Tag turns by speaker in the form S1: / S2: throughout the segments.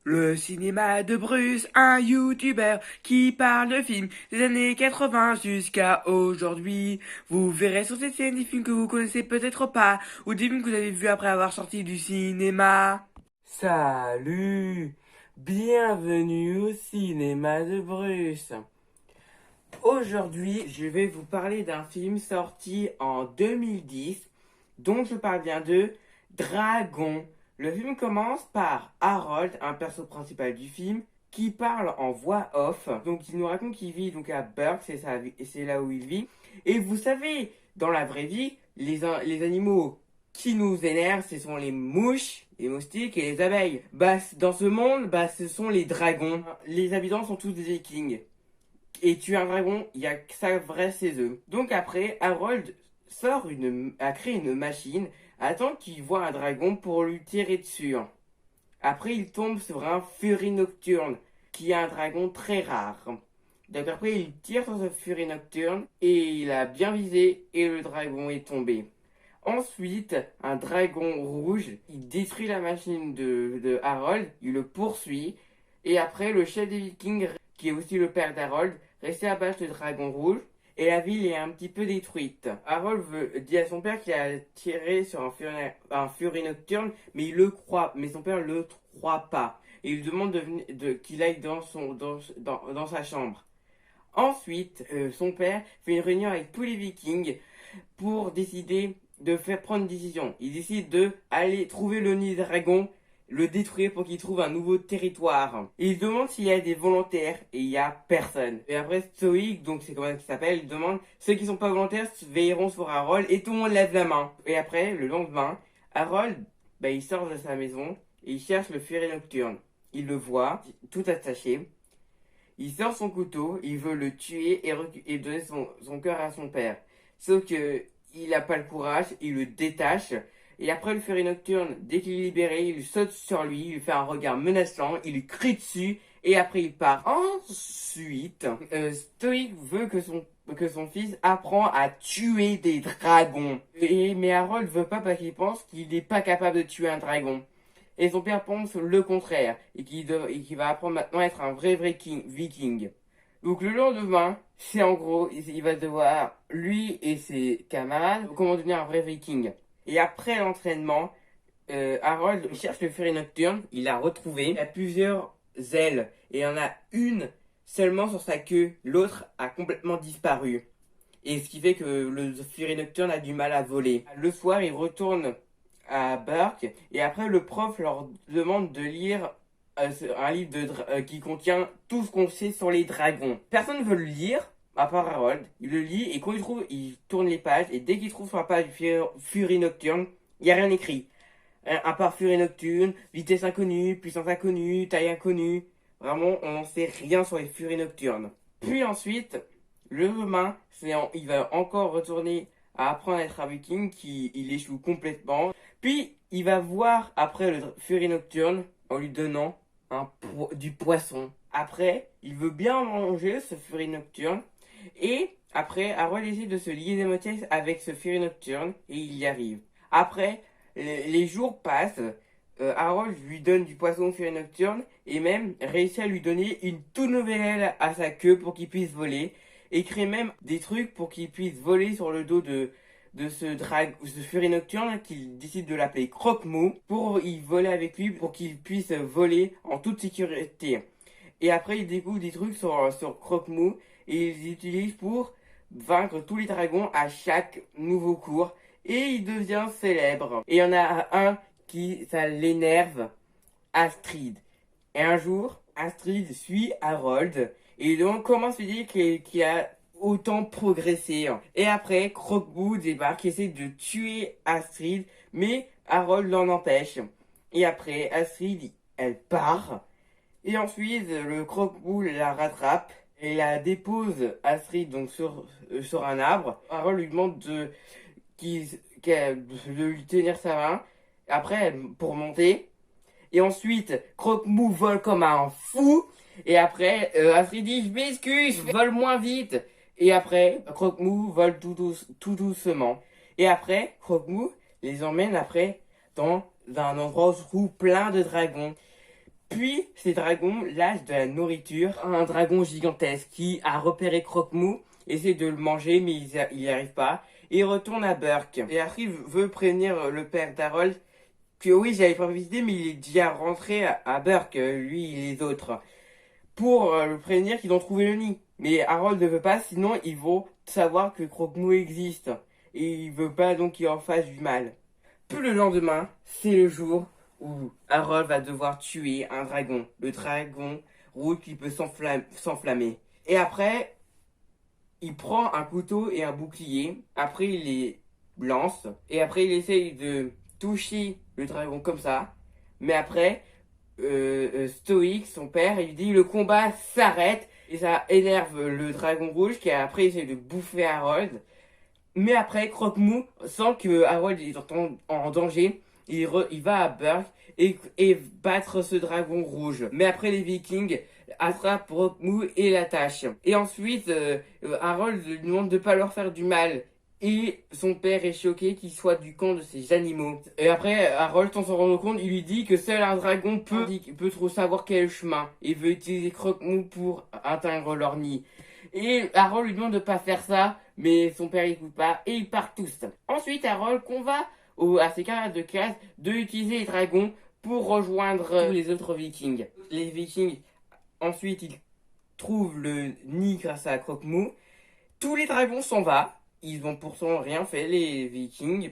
S1: Le cinéma de Bruce, un youtubeur qui parle de films des années 80 jusqu'à aujourd'hui. Vous verrez sur cette scène des films que vous connaissez peut-être pas, ou des films que vous avez vus après avoir sorti du cinéma.
S2: Salut, bienvenue au cinéma de Bruce. Aujourd'hui, je vais vous parler d'un film sorti en 2010, dont je parle bien de Dragon. Le film commence par Harold, un perso principal du film, qui parle en voix off. Donc il nous raconte qu'il vit donc à Burke, c'est là où il vit. Et vous savez, dans la vraie vie, les animaux qui nous énervent, ce sont les mouches, les moustiques et les abeilles. Dans ce monde, ce sont les dragons. Les habitants sont tous des vikings. Et tuer un dragon, il y a que ça vrai ses œufs. Donc après, Harold a créé une machine, attend qu'il voit un dragon pour lui tirer dessus. Après, il tombe sur un Fury Nocturne, qui est un dragon très rare. Donc après, il tire sur ce Fury Nocturne, et il a bien visé, et le dragon est tombé. Ensuite, un dragon rouge, il détruit la machine de Harold, il le poursuit, et après, le chef des Vikings, qui est aussi le père d'Harold, réussit à battre le dragon rouge, et la ville est un petit peu détruite. Harold dit à son père qu'il a tiré sur un Fury Nocturne, mais il le croit, mais son père le croit pas. Et il demande qu'il aille dans sa chambre. Ensuite, son père fait une réunion avec tous les Vikings pour décider de faire prendre une décision. Il décide de aller trouver le nid dragon, le détruire pour qu'il trouve un nouveau territoire. Et il demande s'il y a des volontaires et il y a personne. Et après Stoic, donc c'est comme ça qu'il s'appelle, il demande ceux qui sont pas volontaires veilleront sur Harold et tout le monde lève la main. Et après, le lendemain, Harold, il sort de sa maison et il cherche le Fury Nocturne. Il le voit, tout attaché. Il sort son couteau, il veut le tuer et donner son cœur à son père. Sauf que il n'a pas le courage, il le détache. Et après le Fury Nocturne, dès qu'il est libéré, il saute sur lui, il lui fait un regard menaçant, il lui crie dessus, et après il part. Ensuite, Stoic veut que son fils apprend à tuer des dragons. Mais Harold veut pas parce qu'il pense qu'il n'est pas capable de tuer un dragon. Et son père pense le contraire, et qu'il va apprendre maintenant à être un vrai viking. Donc le lendemain, c'est en gros, il va devoir, lui et ses camarades, comment devenir un vrai viking. Et après l'entraînement, Harold cherche le Fury Nocturne, il l'a retrouvé. Il a plusieurs ailes, et il y en a une seulement sur sa queue, l'autre a complètement disparu. Et ce qui fait que le Fury Nocturne a du mal à voler. Le soir, il retourne à Burke et après le prof leur demande de lire un livre qui contient tout ce qu'on sait sur les dragons. Personne ne veut le lire, à part Harold. Il le lit et quand il trouve, il tourne les pages et dès qu'il trouve sur la page du Fury Nocturne, il n'y a rien écrit. À part Fury Nocturne, vitesse inconnue, puissance inconnue, taille inconnue. Vraiment, on n'en sait rien sur les Fury Nocturnes. Puis ensuite, le lendemain, il va encore retourner à apprendre à être un viking il échoue complètement. Puis, il va voir après le Fury Nocturne en lui donnant du poisson. Après, il veut bien manger ce Fury Nocturne. Et après, Harold essaie de se lier d'amitié avec ce Fury Nocturne et il y arrive. Après, les jours passent. Harold lui donne du poisson au Fury Nocturne et même réussit à lui donner une toute nouvelle aile à sa queue pour qu'il puisse voler. Et crée même des trucs pour qu'il puisse voler sur le dos de ce Fury Nocturne qu'il décide de l'appeler Croque-Mou pour y voler avec lui pour qu'il puisse voler en toute sécurité. Et après il découvre des trucs sur Croque-Mou et il les utilise pour vaincre tous les dragons à chaque nouveau cours et il devient célèbre. Et il y en a un qui ça l'énerve, Astrid. Et un jour, Astrid suit Harold et donc comment se dit qu'il a autant progressé. Et après, Croque-Mou débarque, essaie de tuer Astrid, mais Harold l'en empêche. Et après, Astrid, elle part. Et ensuite, le Croque-Mou la rattrape et la dépose Astrid donc sur un arbre. Harold lui demande de lui tenir sa main. Après, pour monter. Et ensuite, Croque-Mou vole comme un fou. Et après, Astrid dit, je m'excuse, vole moins vite. Et après, Croque-Mou vole tout doucement. Et après, Croque-Mou les emmène après dans un endroit où se trouve plein de dragons. Puis ces dragons lâchent de la nourriture à un dragon gigantesque qui a repéré Croque-Mou, essaie de le manger mais il n'y arrive pas. Et il retourne à Burke. Et après il veut prévenir le père d'Harold que oui j'avais pas visité mais il est déjà rentré à Burke, lui et les autres. Pour le prévenir qu'ils ont trouvé le nid. Mais Harold ne veut pas, sinon ils vont savoir que Croque-Mou existe. Et il veut pas donc qu'il en fasse du mal. Puis le lendemain, c'est le jour où Harold va devoir tuer un dragon. Le dragon rouge qui peut s'enflammer. Et après, il prend un couteau et un bouclier. Après, il les lance. Et après, il essaye de toucher le dragon comme ça. Mais après, Stoïque, son père, il dit le combat s'arrête. Et ça énerve le dragon rouge qui après essaie de bouffer Harold. Mais après, Croque-Mou sent que Harold est en danger. Il va à Burke et battre ce dragon rouge. Mais après, les Vikings attrapent Croque-Mou et l'attachent. Et ensuite, Harold lui demande de ne pas leur faire du mal. Et son père est choqué qu'il soit du camp de ces animaux. Et après, Harold, sans s'en rendre compte, il lui dit que seul un dragon peut trop savoir quel est le chemin. Et veut utiliser Croque-Mou pour atteindre leur nid. Et Harold lui demande de pas faire ça, mais son père n'écoute pas, et ils partent tous. Ensuite, Harold convainc à ses camarades de classe de utiliser les dragons pour rejoindre tous les autres Vikings. Les Vikings, ensuite, ils trouvent le nid grâce à Croque-Mou. Tous les dragons s'en vont. Ils vont pourtant rien fait, les Vikings.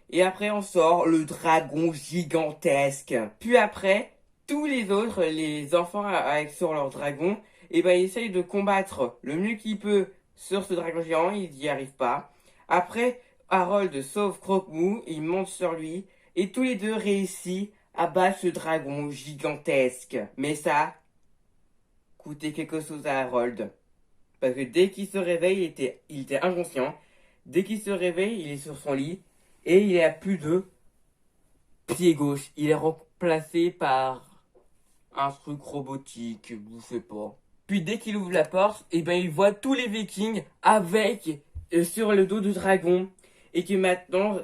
S2: Et après, on sort le dragon gigantesque. Puis après, tous les autres, les enfants sur leur dragon, et ben, ils essayent de combattre le mieux qu'il peut sur ce dragon géant. Ils n'y arrivent pas. Après, Harold sauve Croque-Mou, il monte sur lui. Et tous les deux réussissent à battre ce dragon gigantesque. Mais ça coûtait quelque chose à Harold. Parce que dès qu'il se réveille, il était inconscient. Dès qu'il se réveille, il est sur son lit. Et il a plus de pied gauche. Il est remplacé par un truc robotique, je sais pas. Puis dès qu'il ouvre la porte, et ben il voit tous les Vikings avec sur le dos du dragon. Et que maintenant,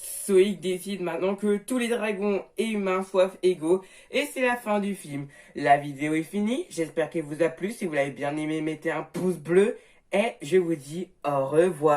S2: Stoïque décide maintenant que tous les dragons et humains soient égaux. Et c'est la fin du film. La vidéo est finie. J'espère qu'elle vous a plu. Si vous l'avez bien aimé, mettez un pouce bleu. Et je vous dis au revoir.